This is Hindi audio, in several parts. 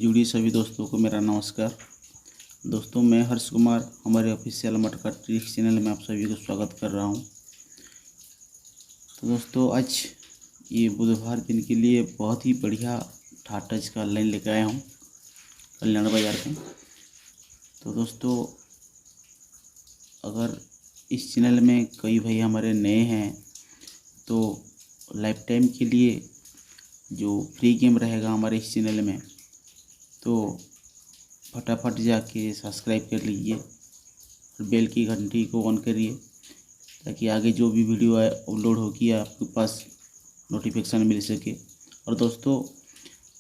जुड़ी सभी दोस्तों को मेरा नमस्कार। दोस्तों, मैं हर्ष कुमार हमारे ऑफिशियल मटका ट्रिक्स चैनल में आप सभी को स्वागत कर रहा हूं। तो दोस्तों, आज ये बुधवार दिन के लिए बहुत ही बढ़िया ठाटच का लाइन लेकर आया हूं कल्याण बाजार का। तो दोस्तों, अगर इस चैनल में कई भाई हमारे नए हैं तो लाइफ टाइम के लिए जो फ्री गेम रहेगा हमारे इस चैनल में, तो फटाफट जाके सब्सक्राइब कर लीजिए और बेल की घंटी को ऑन करिए ताकि आगे जो भी वीडियो अपलोड होगी आपके पास नोटिफिकेशन मिल सके। और दोस्तों,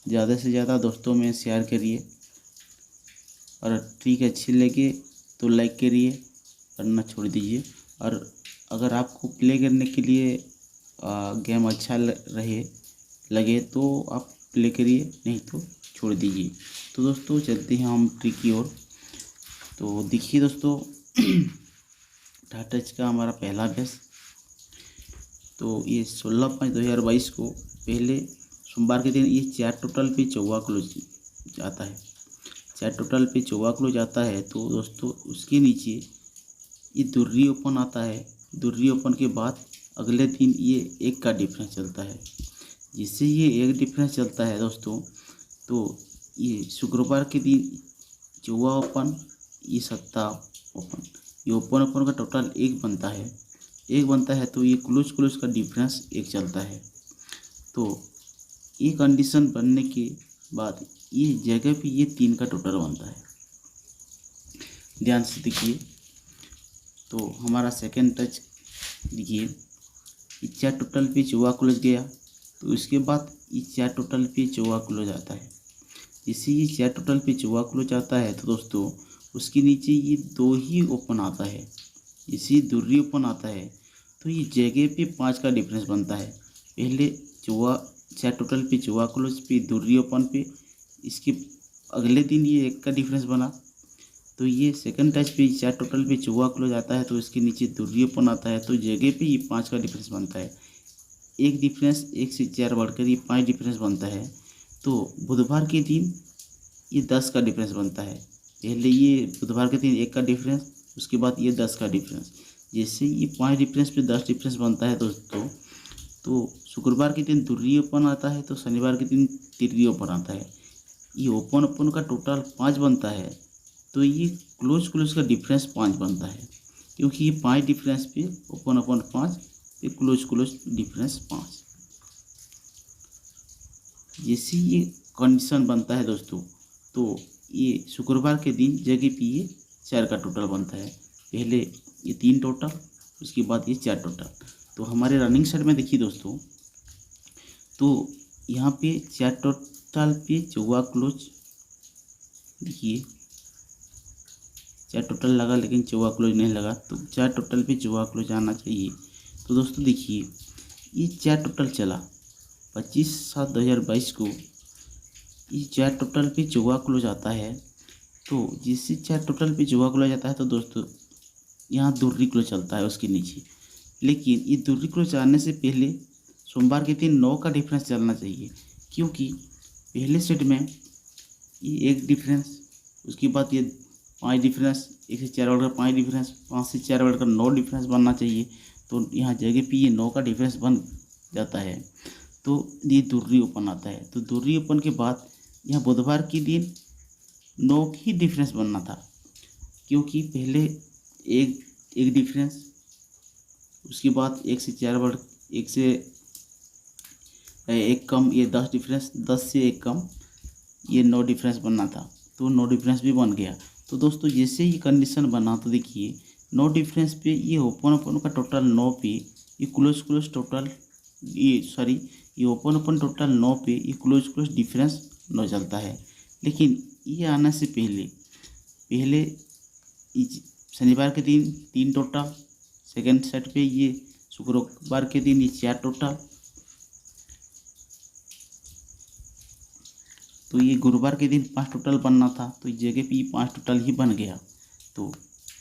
ज़्यादा से ज़्यादा दोस्तों में शेयर करिए और ट्रिक अच्छी लगे तो लाइक करिए, करना छोड़ दीजिए। और अगर आपको प्ले करने के लिए गेम अच्छा लगे तो आप प्ले करिए, नहीं तो छोड़ दीजिए। तो दोस्तों, चलते हैं हम ट्रिक की ओर। तो देखिए दोस्तों, ठाटच का हमारा पहला अभ्यास, तो ये 16/5/2022 को पहले सोमवार के दिन ये 4 टोटल पे चौवा क्लोज आता है। 4 टोटल पे चौवा क्लोज आता है। तो दोस्तों, उसके नीचे ये दुर्री ओपन आता है। दुर्री ओपन के बाद अगले दिन ये 1 का डिफरेंस चलता है। जिससे ये 1 डिफरेंस चलता है दोस्तों, तो ये शुक्रवार के दिन चौवा ओपन, ये सत्ता ओपन, ये ओपन का टोटल 1 बनता है। 1 बनता है तो ये क्लोज का डिफरेंस 1 चलता है। तो ये कंडीशन बनने के बाद ये जगह पे ये 3 का टोटल बनता है। ध्यान से देखिए। तो हमारा सेकेंड टच देखिए, ये 4 टोटल पे चौवा क्लोज गया, तो इसके बाद ये 4 टोटल पे चौवा क्लोज आता है। जिससे ये 4 टोटल पे चौवा क्लोज आता है तो दोस्तों, उसके नीचे ये 2 ही ओपन आता है। इसी दुर्री ओपन आता है तो ये जगह पे 5 का डिफरेंस बनता है। पहले 4 टोटल पे चौवा क्लोज पे दुर्री ओपन पे, इसके अगले दिन ये 1 का डिफरेंस बना। तो ये सेकंड टच पे 4 टोटल पे चौवा क्लोज आता है तो इसके नीचे दुर्री ओपन आता है, तो जगह पे ये 5 का डिफरेंस बनता है। 1 डिफरेंस 1 से 4 बढ़कर ये 5 डिफरेंस बनता है। तो बुधवार के दिन ये 10 का डिफरेंस बनता है। पहले ये बुधवार के दिन 1 का डिफरेंस, उसके बाद ये 10 का डिफरेंस। जैसे ये 5 डिफरेंस पे 10 डिफरेंस बनता है दोस्तों, तो शुक्रवार के दिन दुर्री ओपन आता है तो शनिवार के दिन तिर्री ओपन आता है। ये ओपन का टोटल 5 बनता है। तो ये क्लोज का डिफरेंस 5 बनता है, क्योंकि ये 5 डिफरेंस पे ओपन 5 पे क्लोज डिफरेंस 5। जैसे ये कंडीशन बनता है दोस्तों, तो ये शुक्रवार के दिन जगह पे ये 4 का टोटल बनता है। पहले ये 3 टोटल, उसके बाद ये 4 टोटल। तो हमारे रनिंग साइड में देखिए दोस्तों, तो यहाँ पे 4 टोटल पे चौवा क्लोज, देखिए 4 टोटल लगा लेकिन चौवा क्लोज नहीं लगा, तो 4 टोटल पे चौवा क्लोज आना चाहिए। तो दोस्तों देखिए, ये 4 टोटल चला 25/7/2022 को, ये 4 टोटल पे चौवा क्लोज आता है। तो जिससे 4 टोटल पे चौवा क्लोज आता है तो दोस्तों, यहाँ दुर्री क्लोज चलता है उसके नीचे। लेकिन ये दुर्री क्लोज आने से पहले सोमवार के दिन 9 का डिफरेंस चलना चाहिए, क्योंकि पहले सेट में ये 1 डिफरेंस, उसके बाद ये 5 डिफरेंस, 1 से 4 बढ़कर 5 डिफरेंस, 5 से 4 बढ़कर 9 डिफरेंस बनना चाहिए। तो यहाँ जगह पे ये 9 का डिफरेंस बन जाता है। तो ये दुर्री ओपन आता है। तो दुर्री ओपन के बाद यहाँ बुधवार के दिन 9 की डिफरेंस बनना था, क्योंकि पहले एक डिफरेंस, उसके बाद 1 से 4 बढ़ 1 से 1 कम, ये 10 डिफरेंस, 10 से 1 कम, ये 9 डिफरेंस बनना था। तो 9 डिफरेंस भी बन गया। तो दोस्तों, जैसे ही कंडीशन बना तो देखिए 9 डिफरेंस पे ये ओपन का टोटल 9 पे, ये क्लोज टोटल, ये ओपन टोटल 9 पे ये क्लोज डिफरेंस 9 चलता है। लेकिन ये आने से पहले शनिवार के दिन 3 टोटल, सेकेंड सेट पे ये शुक्रवार के दिन ये 4 टोटल, तो ये गुरुवार के दिन 5 टोटल बनना था, तो इस जगह पे ये 5 टोटल ही बन गया। तो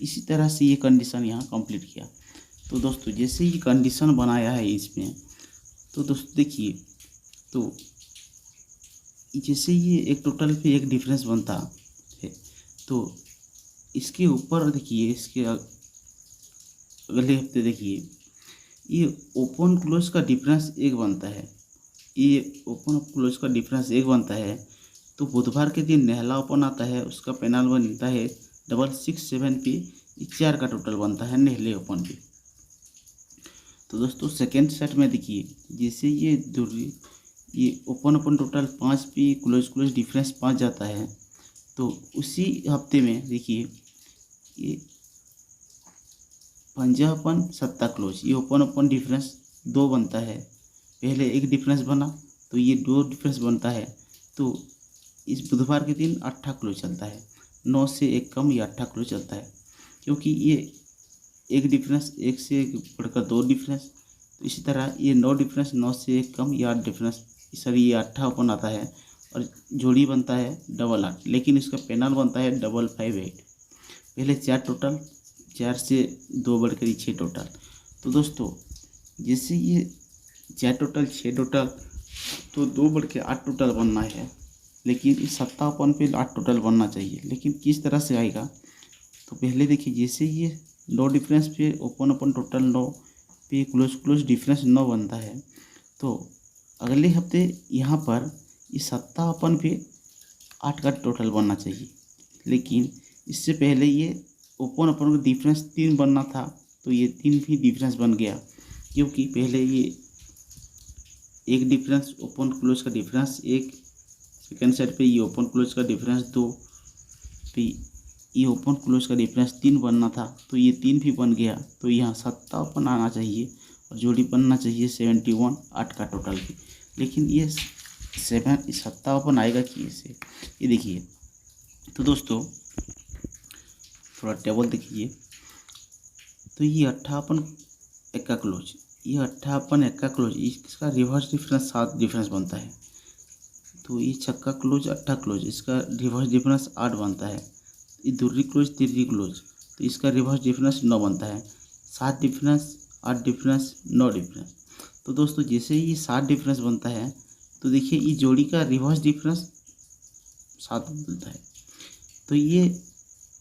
इसी तरह से ये कंडीशन यहाँ कंप्लीट किया। तो दोस्तों, जैसे ये कंडीशन बनाया है इसमें, तो दोस्तों देखिए, तो जैसे ये एक टोटल पे एक डिफरेंस बनता है, तो इसके ऊपर देखिए, इसके अगले हफ्ते देखिए, ये ओपन क्लोज का डिफरेंस एक बनता है, ये ओपन क्लोज का डिफरेंस एक बनता है। तो बुधवार के दिन नेहला ओपन आता है, उसका पेनाल बनता है 667 पे, ये 4 का टोटल बनता है नेहले ओपन पे। तो दोस्तों सेकेंड सेट में देखिए, जैसे ये ओपन टोटल 5 पे, क्लोज डिफरेंस 5 जाता है। तो उसी हफ्ते में देखिए, ये पंजा ओपन सत्ता क्लोज, ये ओपन डिफरेंस 2 बनता है। पहले एक डिफरेंस बना, तो ये 2 डिफरेंस बनता है। तो इस बुधवार के दिन 8 क्लोज चलता है, 9 से 1 कम या 8 क्लोज चलता है, क्योंकि ये एक डिफरेंस, एक से बढ़कर 2 डिफरेंस। तो इसी तरह ये 9 डिफरेंस, 9 से 1 कम या 8 डिफरेंस, सर ये 8 ओपन आता है और जोड़ी बनता है 888, लेकिन इसका पेनल बनता है 558। पहले 4 टोटल, 4 से 2 बढ़कर 6 टोटल। तो दोस्तों जैसे ये 4 टोटल 6 टोटल, तो 2 बढ़ के 8 टोटल बनना है, लेकिन इस सत्ता ओपन पे 8 टोटल बनना चाहिए। लेकिन किस तरह से आएगा, तो पहले देखिए, जैसे ये 9 डिफरेंस पे ओपन टोटल 9 पे क्लोज डिफरेंस 9 बनता है, तो अगले हफ्ते यहाँ पर इस सत्ता ओपन पे 8 का टोटल बनना चाहिए। लेकिन इससे पहले ये ओपन का डिफरेंस 3 बनना था, तो ये 3 भी डिफरेंस बन गया, क्योंकि पहले ये एक डिफरेंस ओपन क्लोज का डिफरेंस 1, सेकेंड साइड पे ये ओपन क्लोज का डिफरेंस 2, तो ये ओपन क्लोज का डिफरेंस 3 बनना था, तो ये 3 भी बन गया। तो यहाँ सत्ता ओपन आना चाहिए और जोड़ी बनना चाहिए 71, 8 का टोटल भी। लेकिन ये सत्ता ओपन आएगा कि ऐसे, ये देखिए। तो दोस्तों थोड़ा टेबल देखिए, तो ये 58 1 का क्लोज, ये 58 1 का क्लोज, इसका रिवर्स डिफरेंस 7 डिफरेंस बनता है। तो ये छक्का क्लोज 8 क्लोज, इसका रिवर्स डिफरेंस 8 बनता है। ये दूसरी क्लोज 3 क्लोज, तो इसका रिवर्स डिफरेंस 9 बनता है। 7 डिफरेंस, 8 डिफरेंस, 9 डिफरेंस। तो दोस्तों जैसे ही ये 7 डिफरेंस बनता है, तो देखिए ये जोड़ी का रिवर्स डिफरेंस 7 बनता है। तो ये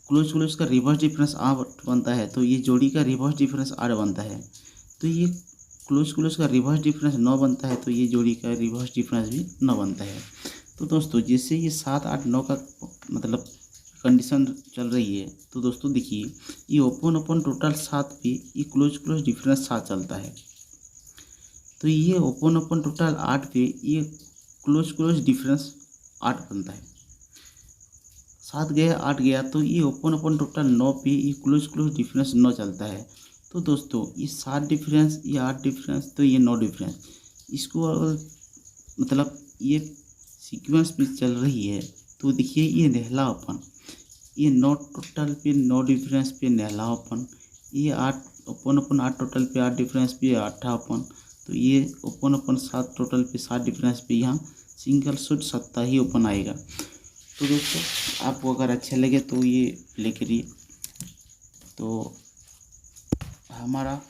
क्लोज का रिवर्स डिफरेंस 8 बनता है, तो ये जोड़ी का रिवर्स डिफरेंस 8 बनता है। तो ये क्लोज का रिवर्स डिफरेंस 9 बनता है, तो ये जोड़ी का रिवर्स डिफरेंस भी 9 बनता है। तो दोस्तों जैसे ये 7, 8, 9 का मतलब कंडीशन चल रही है, तो दोस्तों देखिए, ये ओपन टोटल 7 पे, ये क्लोज डिफरेंस 7 चलता है। तो ये ओपन टोटल 8 पे, ये क्लोज डिफरेंस 8 बनता है। 7 गया 8 गया, तो ये ओपन टोटल 9 पे, ये क्लोज डिफरेंस 9 चलता है। तो दोस्तों ये 7 डिफरेंस, ये 8 डिफरेंस, तो ये 9 डिफरेंस, इसको अगर मतलब ये सीक्वेंस पे चल रही है, तो देखिए ये नेहला ओपन, ये 9 टोटल पे 9 डिफरेंस पे नेहला ओपन, ये 8 ओपन 8 टोटल पे 8 डिफरेंस पे 8 ओपन, तो ये ओपन 7 टोटल पे 7 डिफरेंस पे यहाँ सिंगल शॉट सत्ता ही ओपन आएगा। तो दोस्तों आपको अगर अच्छा लगे तो ये प्ले करिए। तो हमारा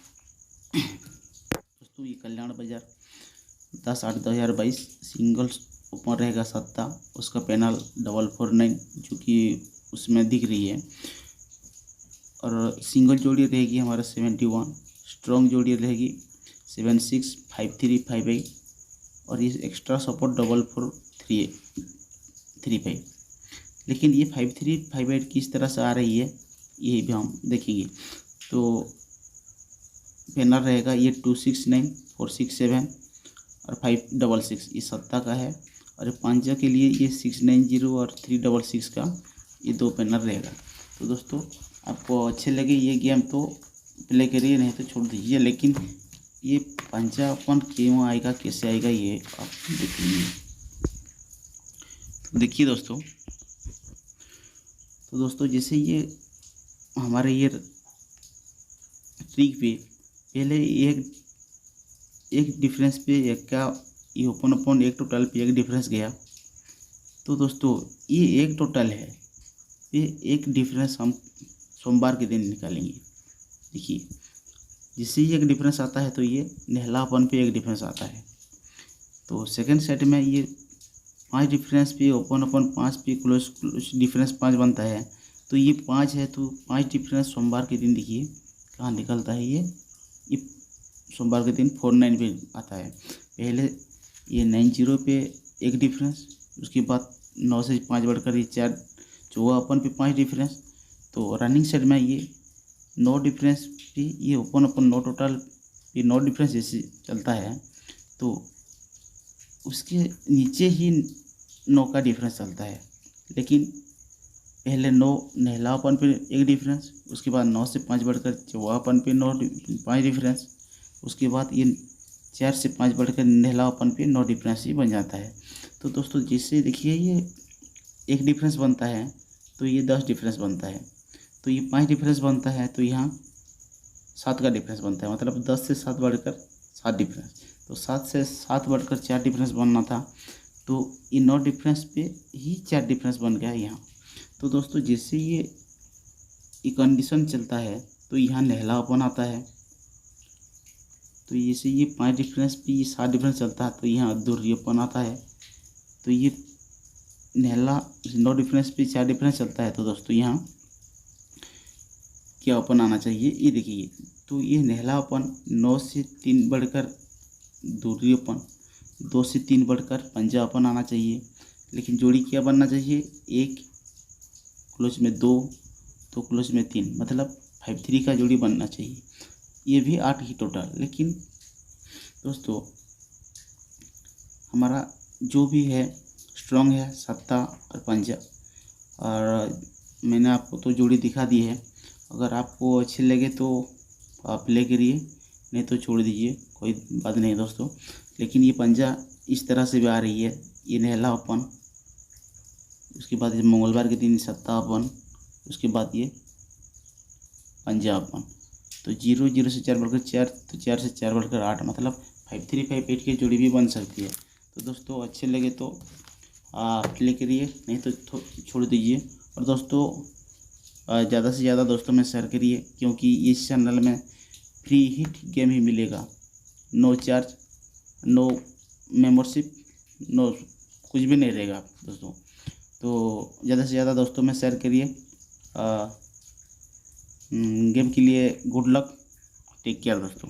दोस्तों ये कल्याण बाजार 10/8/2022 सिंगल ओपन रहेगा सत्ता, उसका पैनल 449 जो कि उसमें दिख रही है, और सिंगल जोड़ी रहेगी हमारा 71, स्ट्रॉन्ग जोड़ी रहेगी 76, 5358, और ये एक्स्ट्रा सपोर्ट 4435। लेकिन ये 5358 किस तरह से आ रही है, यही भी हम देखेंगे। तो पैनल रहेगा ये 269, 467 और 566, ये सत्ता का है, और पांजा के लिए ये 690 और 366 का ये 2 पैनल रहेगा। तो दोस्तों आपको अच्छे लगे ये गेम तो प्ले करिए, नहीं तो छोड़ दीजिए। लेकिन ये पांजा अपन क्यों आएगा, कैसे आएगा, ये आप देख लीजिए। तो देखिए दोस्तों, जैसे ये हमारे ये ट्रिक पे पहले एक डिफरेंस पे एक का, ये ओपन एक टोटल पे एक डिफरेंस गया। तो दोस्तों ये एक टोटल है, ये एक डिफरेंस हम सोमवार के दिन निकालेंगे। देखिए जिससे ही एक डिफरेंस आता है, तो ये नेहला ओपन पे एक डिफरेंस आता है। तो सेकंड सेट में ये 5 डिफरेंस पे ओपन ओपन 5 पे क्लोज क्लोज डिफरेंस 5 बनता है। तो ये 5 है, तो 5 डिफरेंस सोमवार के दिन देखिए कहाँ निकलता है। ये सोमवार के दिन 49 पे आता है। पहले ये 90 पे एक डिफरेंस, उसके बाद 9 से 5 बढ़कर ये 4 चौवा ओपन पे 5 डिफरेंस। तो रनिंग साइड में ये 9 डिफरेंस पे ये ओपन ओपन 9 टोटल ये 9 डिफरेंस जैसे चलता है। तो उसके नीचे ही 9 का डिफरेंस चलता है, लेकिन पहले 9 नहलापन पे एक डिफरेंस, उसके बाद 9 से 5 बढ़कर चौवापन पे 5 डिफरेंस, उसके बाद ये 4 से 5 बढ़कर नहलापन पे 9 डिफरेंस ही बन जाता है। तो दोस्तों जिससे देखिए ये एक डिफरेंस बनता है तो ये 10 डिफरेंस बनता है, तो ये 5 डिफरेंस बनता है, तो यहाँ 7 का डिफरेंस बनता है। मतलब 10 से 7 बढ़कर 7 डिफरेंस, तो 7 से 7 बढ़कर 4 डिफरेंस बनना था, तो ये 9 डिफरेंस पे ही 4 डिफरेंस बन गया यहाँ। तो दोस्तों जैसे ये कंडीशन चलता है तो यहाँ नहलापन आता है। तो जैसे ये 5 डिफरेंस पे ये 7 डिफरेंस चलता है तो यहाँ अधूरियापन आता है। तो ये नहला 9 डिफरेंस पे 4 डिफरेंस चलता है, तो दोस्तों यहाँ क्या ओपन आना चाहिए, ये देखिए। तो ये नहलापन 9 से 3 बढ़कर दूरियापन 2 से 3 बढ़कर पंजापन आना चाहिए। लेकिन जोड़ी क्या बनना चाहिए, एक क्लोज में 2, तो क्लोज में 3, मतलब 5-3 का जोड़ी बनना चाहिए। ये भी 8 ही टोटल। लेकिन दोस्तों हमारा जो भी है स्ट्रॉन्ग है सत्ता और पंजा, और मैंने आपको तो जोड़ी दिखा दी है। अगर आपको अच्छे लगे तो आप प्ले करिए, नहीं तो छोड़ दीजिए, कोई बात नहीं दोस्तों। लेकिन ये पंजा इस तरह से भी आ रही है, ये नहला ओपन, उसके बाद ये मंगलवार के दिन सत्ता ओपन, उसके बाद ये पंजा ओपन। तो 0-0 से 4 बढ़कर 4, तो 4 से 4 बढ़कर 8, मतलब 5-3-5-8 की जोड़ी भी बन सकती है। तो दोस्तों अच्छे लगे तो प्ले करिए, नहीं तो छोड़ दीजिए। और दोस्तों ज़्यादा से ज़्यादा दोस्तों में शेयर करिए, क्योंकि इस चैनल में फ्री हिट गेम ही मिलेगा, no charge, no membership, no कुछ भी नहीं रहेगा दोस्तों। तो ज़्यादा से ज़्यादा दोस्तों में शेयर करिए। गेम के लिए गुड लक, टेक केयर दोस्तों।